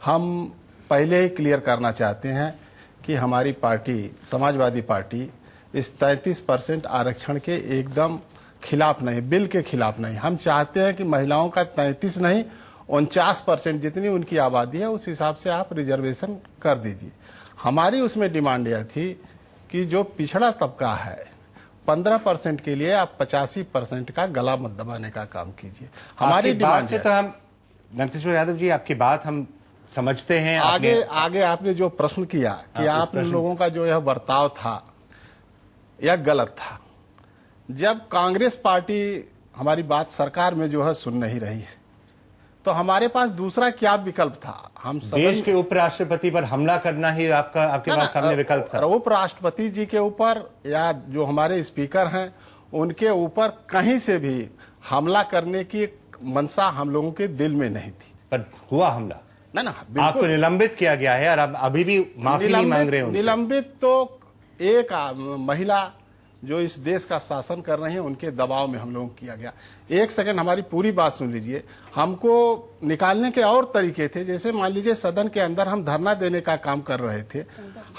हम पहले ही क्लियर करना चाहते हैं कि हमारी पार्टी समाजवादी पार्टी इस 33% आरक्षण के एकदम खिलाफ नहीं, बिल के खिलाफ नहीं। हम चाहते हैं कि महिलाओं का 33 नहीं 49% जितनी उनकी आबादी है उस हिसाब से आप रिजर्वेशन कर दीजिए। हमारी उसमें डिमांड यह थी कि जो पिछड़ा तबका है 15% के लिए आप 85% का गला मत दबाने का काम कीजिए। हमारी डिमांड से तो हम नंदकिशोर यादव जी आपकी बात हम समझते हैं। आगे आपने जो प्रश्न किया कि आप लोगों का जो यह बर्ताव था यह गलत था। जब कांग्रेस पार्टी हमारी बात सरकार में जो है सुन नहीं रही है तो हमारे पास दूसरा क्या विकल्प था? हम देश के उपराष्ट्रपति पर हमला करना ही आपके पास सामने विकल्प था। उपराष्ट्रपति जी के ऊपर या जो हमारे स्पीकर हैं उनके ऊपर कहीं से भी हमला करने की मंशा हम लोगों के दिल में नहीं थी। पर हुआ हमला ना आपको निलंबित किया गया है और अब अभी भी माफी नहीं मांग रहे हैं। निलंबित तो एक महिला जो इस देश का शासन कर रही है उनके दबाव में हम लोगों को किया गया। एक सेकंड हमारी पूरी बात सुन लीजिए। हमको निकालने के और तरीके थे, जैसे मान लीजिए सदन के अंदर हम धरना देने का काम कर रहे थे,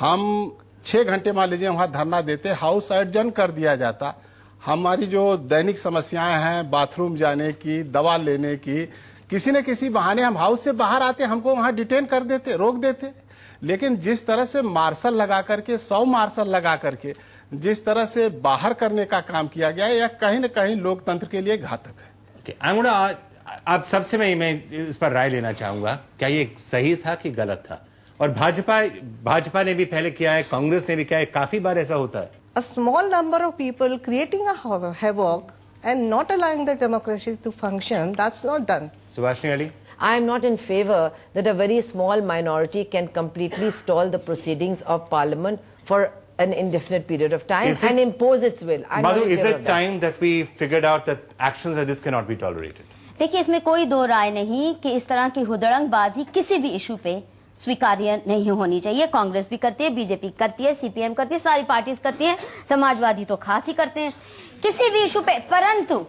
हम 6 घंटे मान लीजिए वहां धरना देते, हाउस एडजर्न कर दिया जाता। हमारी जो दैनिक समस्याएं हैं बाथरूम जाने की, दवा लेने की, किसी न किसी बहाने हम हाउस से बाहर आते, हमको वहां डिटेन कर देते, रोक देते। लेकिन जिस तरह से मार्शल लगा करके 100 मार्शल लगा करके जिस तरह से बाहर करने का काम किया गया है यह कहीं न कहीं लोकतंत्र के लिए घातक है। आप सबसे मैं इस पर राय लेना चाहूंगा, क्या ये सही था कि गलत था? और भाजपा ने भी पहले किया है, कांग्रेस ने भी किया है, काफी बार ऐसा होता है। A small number of people creating a havoc and not allowing the democracy to function, that's not done. Subhashini Ali? I am not in favor that a very small minority can completely stall the proceedings of Parliament for an indefinite period of time and impose its will. Madhu, is it time that we figured out that actions like this cannot be tolerated? देखिए, इसमें कोई दो राय नहीं कि इस तरह की हुदड़ंगबाजी किसी भी इशू पे स्वीकार्य नहीं होनी चाहिए। कांग्रेस भी करती है, बीजेपी करती है, सीपीएम करती है, सारी पार्टीज करती हैं, समाजवादी तो खास ही करते हैं किसी भी इशू पे। परंतु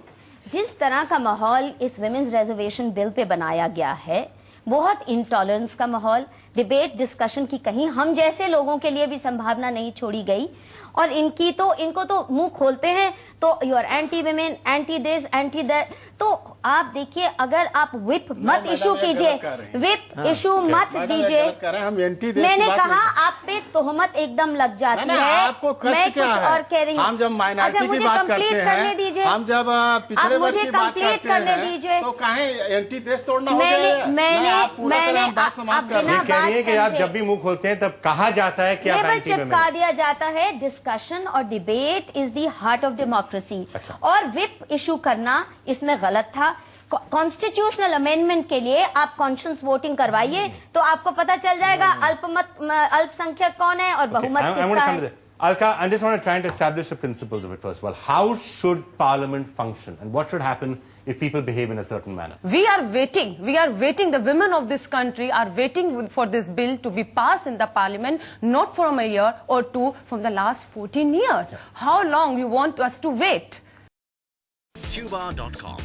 जिस तरह का माहौल इस विमेन्स रिजर्वेशन बिल पे बनाया गया है, बहुत इंटॉलरेंस का माहौल, डिबेट डिस्कशन की कहीं हम जैसे लोगों के लिए भी संभावना नहीं छोड़ी गई। और इनको तो मुंह खोलते हैं तो you are anti women, anti this, anti that. तो आप देखिए, अगर आप विप मत इशू कीजिए, विप इशू मत दीजिए। मैंने कहा आप पे तोहमत एकदम लग जाती है। मैं कुछ और कह रही हूँ। हम जब माइनॉरिटी की बात करते हैं, हम जब पिछड़े वर्ग की बात करते हैं तो काहे एंटी देश तोड़ना हो गया? मैंने कह रही है कि आप जब भी मुंह खोलते हैं तब कहा जाता है कि आप एंटी विमेन। चिपका दिया जाता है। डिस्कशन और debate is the heart of democracy. और विप इशू करना इसमें गलत था। कॉन्स्टिट्यूशनल अमेंडमेंट के लिए आप कॉन्शियस वोटिंग करवाइए तो आपको पता चल जाएगा अल्पसंख्यक कौन है और बहुमत किसका है। Alka, I just want to try and establish the principles of it first of all. How should Parliament function and what should happen if people behave in a certain manner? We are waiting. The women of this country are waiting for this bill to be passed in the Parliament, not from a year or two, from the last 14 years. How long you want us to wait? Tuba.com